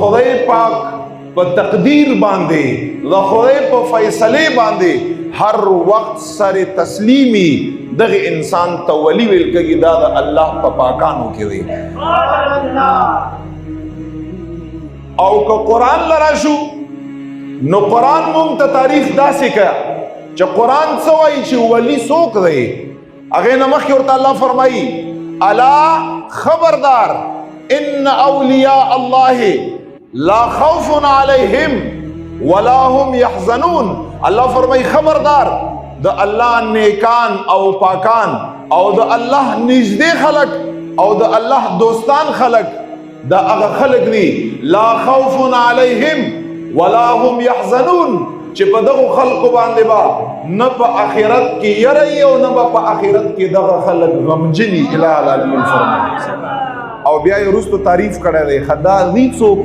خدای پاک په تقدیر باندې د خدای په فیصله باندې هر وخت سره تسلیمی دغه انسان ته ولی ویل کېږي دا د الله په پاکانو کې دی. او که قرآن لرا شو نو قرآن مونږ ته تعریف داسې کړه چې قرآن څه وایي چې ولی څوک دی. هغې نه مخکې ورته الله فرمایي الا خبردار ان اولیاء الله لا خوف علیهم ولا هم يحزنون. الله فرمایي خبردار د الله نیکان او پاکان او د الله نږدې خلق او د الله دوستان خلق دا هغه خلق دي لا خوف علیهم ولا هم يحزنون چې په دغه خلقو باندې با نه په آخرت کې یری او نه په آخرت کې دغه خلق غمجنی. الهی العلی فرمایي او بیا یې وروسته تعریف کړی دی خدا دې څوک